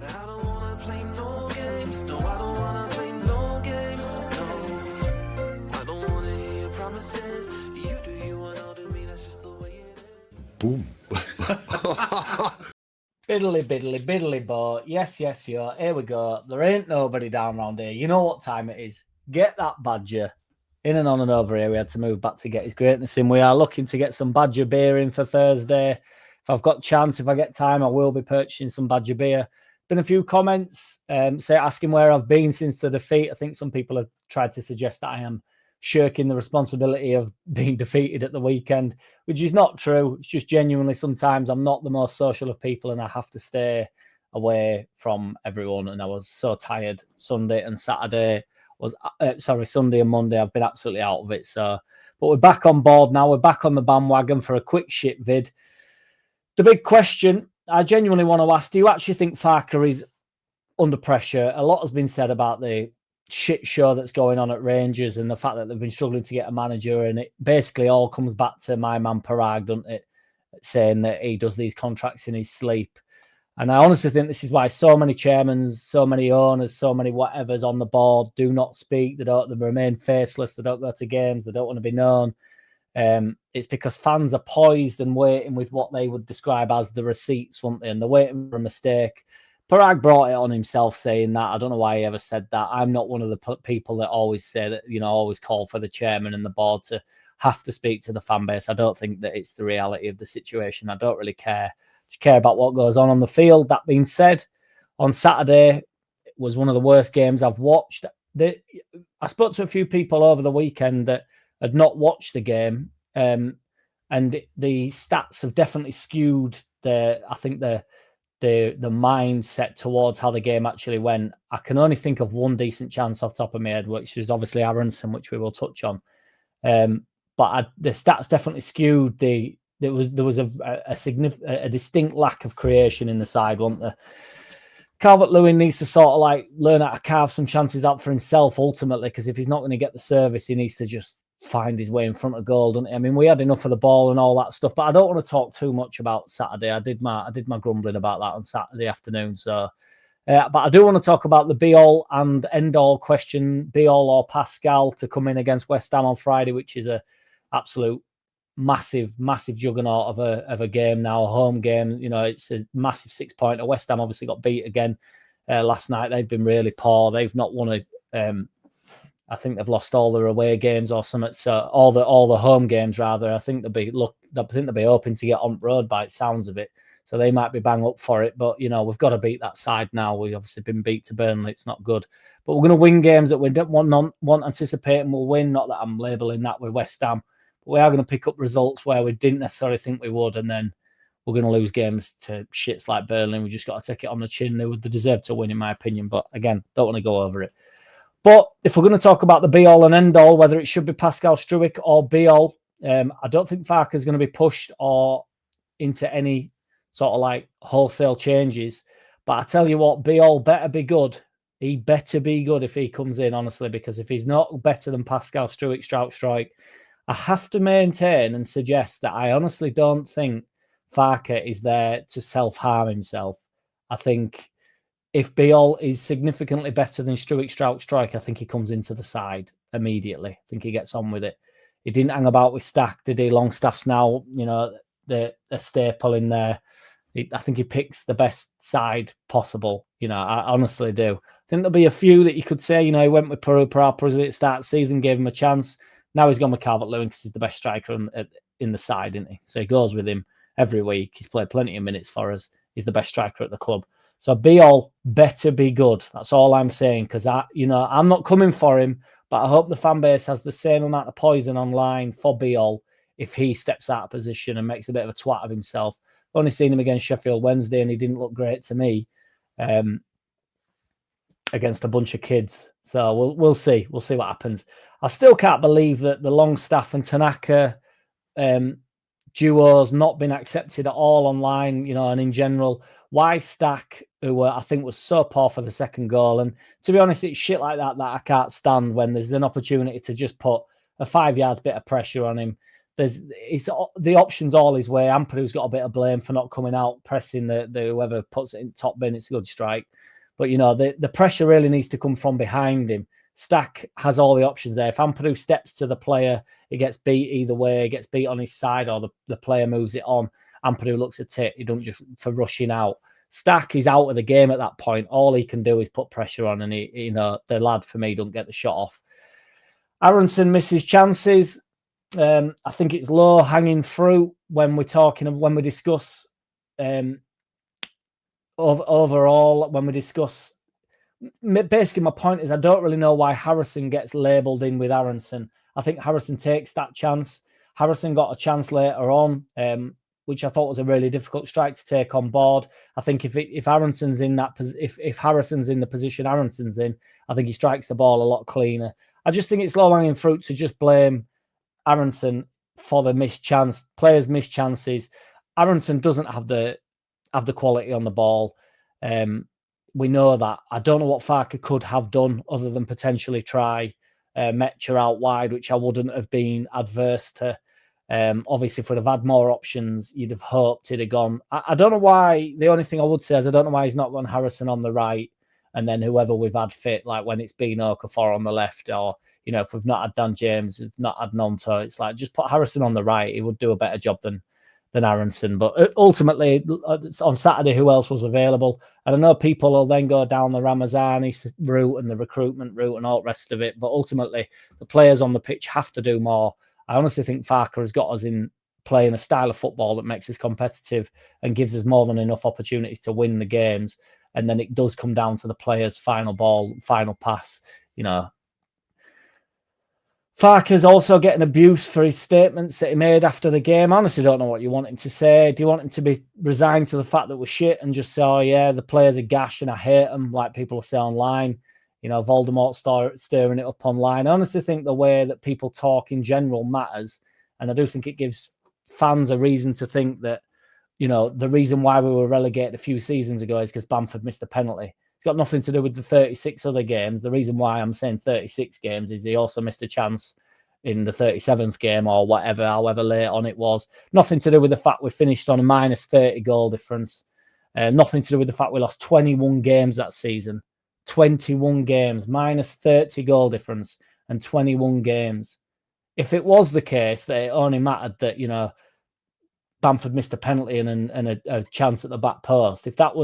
I don't wanna play no games. No, I don't wanna play no games. No, I don't wanna hear your promises. You do you and I'll do me. That's just the way it is. Boom. Biddly, biddly, biddly, bo. Yes, yo. Here we go. There ain't nobody down round here. You know what time it is. Get that badger. In and on and over here. We had to move back to get his greatness in. We are looking to get some badger beer in for Thursday. If I've got chance, if I get time, I will be purchasing some badger beer. Been a few comments asking where I've been since the defeat. I think some people have tried to suggest that I am shirking the responsibility of being defeated at the weekend, which is not true. It's just genuinely sometimes I'm not the most social of people and I have to stay away from everyone. And I was so tired Sunday and Saturday. Sunday and Monday. I've been absolutely out of it. So, but we're back on board now. We're back on the bandwagon for a quick shit vid. The big question I genuinely want to ask, do you actually think Farke is under pressure? A lot has been said about the shit show that's going on at Rangers and the fact that they've been struggling to get a manager, and it basically all comes back to my man Parag, doesn't it? Saying that he does these contracts in his sleep. And I honestly think this is why so many chairmen, so many owners, so many whatevers on the board do not speak. They remain faceless. They don't go to games. They don't want to be known. It's because fans are poised and waiting with what they would describe as the receipts, won't they? And they're waiting for a mistake. Parag brought it on himself saying that. I don't know why he ever said that. I'm not one of the people that always say that, always call for the chairman and the board to have to speak to the fan base. I don't think that it's the reality of the situation. I don't really care. Just care about what goes on the field. That being said, on Saturday, it was one of the worst games I've watched. I spoke to a few people over the weekend that had not watched the game, and the stats have definitely skewed the mindset towards how the game actually went. I can only think of one decent chance off the top of my head, which is obviously Aronson, which we will touch on. But the stats definitely skewed. There was a distinct lack of creation in the side, wasn't there? Calvert-Lewin needs to sort of learn how to carve some chances out for himself ultimately, because if he's not going to get the service, he needs to just find his way in front of goal, doesn't he? I mean, we had enough of the ball and all that stuff, but I don't want to talk too much about Saturday. I did my grumbling about that on Saturday afternoon. So, but I do want to talk about the be-all and end-all question, be-all or Pascal to come in against West Ham on Friday, which is a absolute massive juggernaut of a game now, a home game. It's a massive 6-pointer. West Ham obviously got beat again last night. They've been really poor. They've not won I think they've lost all their away games or something. So all the home games rather. I think they'll be hoping to get on road by it sounds of it. So they might be bang up for it. But we've got to beat that side now. We've obviously been beat to Burnley. It's not good. But we're going to win games that we don't want anticipating we'll win. Not that I'm labelling that with West Ham. But we are going to pick up results where we didn't necessarily think we would, and then we're going to lose games to shits like Burnley. We just got to take it on the chin. They deserve to win, in my opinion. But again, don't want to go over it. But if we're going to talk about the be-all and end-all, whether it should be Pascal Struijk or be-all, I don't think Farke is going to be pushed or into any sort of wholesale changes. But I tell you what, be-all better be good. He better be good if he comes in, honestly, because if he's not better than Pascal Struijk, I have to maintain and suggest that I honestly don't think Farke is there to self-harm himself. I think if be-all is significantly better than Struijk, I think he comes into the side immediately. I think he gets on with it. He didn't hang about with Stack, did he? Longstaff's now, the staple in there. I think he picks the best side possible. I honestly do. I think there'll be a few that you could say, he went with Peru at the start of the season, gave him a chance. Now he's gone with Calvert-Lewin because he's the best striker in the side, isn't he? So he goes with him every week. He's played plenty of minutes for us. He's the best striker at the club. So be-all better be good. That's all I'm saying, because I'm not coming for him, but I hope the fan base has the same amount of poison online for be-all if he steps out of position and makes a bit of a twat of himself. I've only seen him against Sheffield Wednesday, and he didn't look great to me against a bunch of kids. So we'll see. We'll see what happens. I still can't believe that the Longstaff and Tanaka duo's not been accepted at all online, and in general. Why Stack, who I think was so poor for the second goal? And to be honest, it's shit like that I can't stand when there's an opportunity to just put a 5 yards bit of pressure on him. the options all his way. Ampadu's got a bit of blame for not coming out pressing the whoever puts it in top bin. It's a good strike, but the pressure really needs to come from behind him. Stack has all the options there. If Ampadu steps to the player, he gets beat either way. He gets beat on his side, or the player moves it on. Ampadu looks at it. He doesn't just for rushing out. Stack is out of the game at that point. All he can do is put pressure on, and the lad for me don't get the shot off. Aronson misses chances. I think it's low hanging fruit when we discuss overall. When we discuss, basically, my point is I don't really know why Harrison gets labelled in with Aronson. I think Harrison takes that chance. Harrison got a chance later on, which I thought was a really difficult strike to take on board. I think if Harrison's in the position Aronson's in, I think he strikes the ball a lot cleaner. I just think it's low hanging fruit to just blame Aronson for the missed chance. Players miss chances. Aronson doesn't have the quality on the ball. We know that. I don't know what Farke could have done other than potentially try Metcher out wide, which I wouldn't have been adverse to. Obviously, if we'd have had more options, you'd have hoped he'd have gone. I don't know why. The only thing I would say is I don't know why he's not gone Harrison on the right, and then whoever we've had fit, like when it's been Okafor on the left, or if we've not had Dan James, if not had Nonto, it's like just put Harrison on the right. He would do a better job than Aronson. But ultimately, on Saturday, who else was available? And I know people will then go down the Ramazani route and the recruitment route and all the rest of it. But ultimately, the players on the pitch have to do more. I honestly think Farke has got us in playing a style of football that makes us competitive and gives us more than enough opportunities to win the games. And then it does come down to the players' final ball, final pass. Farke's also getting abuse for his statements that he made after the game. I honestly don't know what you want him to say. Do you want him to be resigned to the fact that we're shit and just say, oh, yeah, the players are gash and I hate them, like people say online? Voldemort stirring it up online. I honestly think the way that people talk in general matters. And I do think it gives fans a reason to think that, the reason why we were relegated a few seasons ago is because Bamford missed a penalty. It's got nothing to do with the 36 other games. The reason why I'm saying 36 games is he also missed a chance in the 37th game or whatever, however late on it was. Nothing to do with the fact we finished on a minus 30 goal difference. Nothing to do with the fact we lost 21 games that season. 21 games, minus 30 goal difference and 21 games. If it was the case that it only mattered that, Bamford missed a penalty and a chance at the back post. If it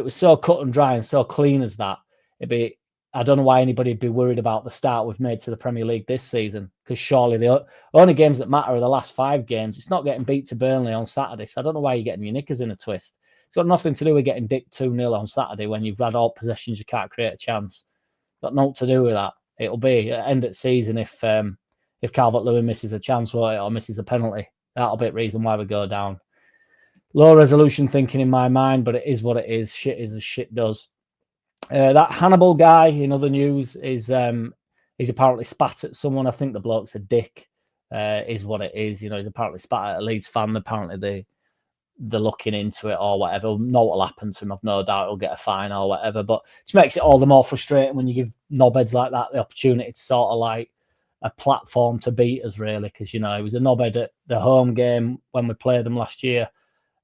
was so cut and dry and so clean as that, I don't know why anybody would be worried about the start we've made to the Premier League this season. Because surely the only games that matter are the last 5 games. It's not getting beat to Burnley on Saturday. So I don't know why you're getting your knickers in a twist. It's got nothing to do with getting dicked 2-0 on Saturday when you've had all possessions, you can't create a chance. Got nothing to do with that. It'll be end of season if Calvert-Lewin misses a chance, or misses a penalty. That'll be the reason why we go down. Low resolution thinking in my mind, but it is what it is. Shit is as shit does. That Hannibal guy, in other news, is he's apparently spat at someone. I think the bloke's a dick, is what it is. He's apparently spat at a Leeds fan. Apparently they're looking into it or whatever. Know what'll happen to him. I've no doubt he'll get a fine or whatever. But it just makes it all the more frustrating when you give knobheads like that the opportunity to sort of like a platform to beat us, really, because he was a knobhead at the home game when we played them last year,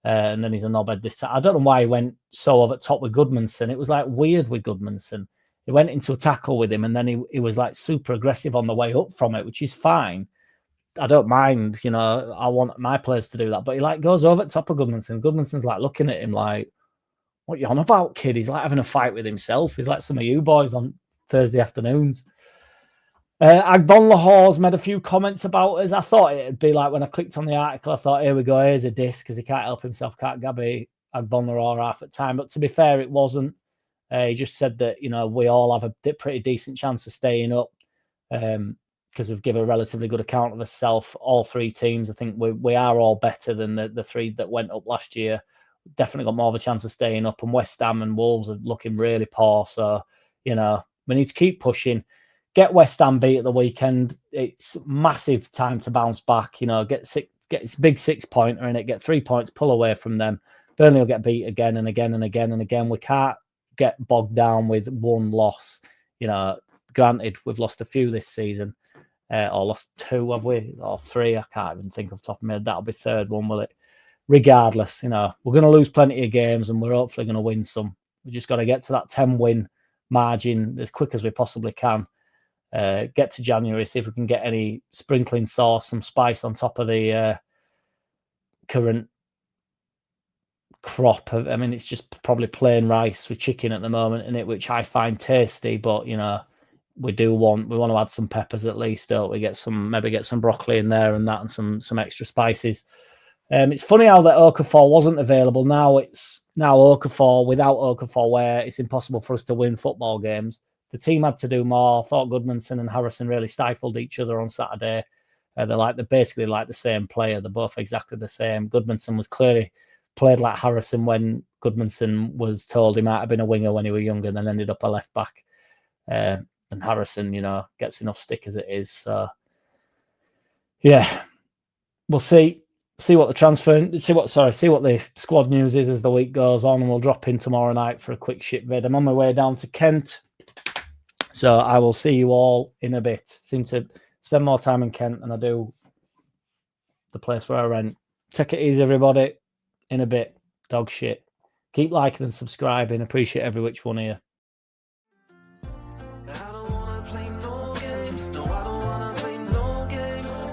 and then he's a knobhead this time. I don't know why he went so over the top with Goodmanson. It was like weird with Goodmanson. He went into a tackle with him, and then he was like super aggressive on the way up from it, which is fine. I don't mind, I want my players to do that, but he like goes over the top of Goodmanson. Goodmanson's like looking at him like, "What you on about, kid?" He's like having a fight with himself. He's like some of you boys on Thursday afternoons. Agbonlahor's made a few comments about us. I thought it'd be like when I clicked on the article, I thought, here we go, here's a diss because he can't help himself, can't Gabby Agbonlahor half at time. But to be fair, it wasn't. He just said that, we all have a pretty decent chance of staying up because we've given a relatively good account of ourselves. All 3 teams, I think we are all better than the 3 that went up last year. Definitely got more of a chance of staying up. And West Ham and Wolves are looking really poor. So, we need to keep pushing. Get West Ham beat at the weekend. It's massive time to bounce back. Get its big 6-pointer in it. Get 3 points, pull away from them. Burnley will get beat again and again and again and again. We can't get bogged down with one loss. Granted, we've lost a few this season, or lost 2, have we? Or 3? I can't even think off the top of my head. That'll be 3rd one, will it? Regardless, we're going to lose plenty of games and we're hopefully going to win some. We just got to get to that 10-win margin as quick as we possibly can. Get to January, see if we can get any sprinkling sauce, some spice on top of the current crop. It's just probably plain rice with chicken at the moment in it, which I find tasty, but we want to add some peppers at least, don't we? Maybe get some broccoli in there and that, and some extra spices. It's funny how that Okafor wasn't available. Now it's Okafor without Okafor, where it's impossible for us to win football games. The team had to do more. I thought Goodmanson and Harrison really stifled each other on Saturday. They're basically like the same player. They're both exactly the same. Goodmanson was clearly played like Harrison when Goodmanson was told he might have been a winger when he was younger, and then ended up a left back. And Harrison, gets enough stick as it is. So yeah, we'll see what the squad news is as the week goes on, and we'll drop in tomorrow night for a quick shit vid. I'm on my way down to Kent, so I will see you all in a bit. Seem to spend more time in Kent than I do the place where I rent. Take it easy, everybody. In a bit. Dog shit. Keep liking and subscribing. Appreciate every which one of you. I don't wanna play no games. No, I don't wanna play no games. No,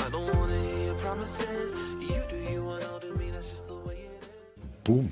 I don't wanna hear your promises. You do you and I'll do me. That's just the way it is. Boom.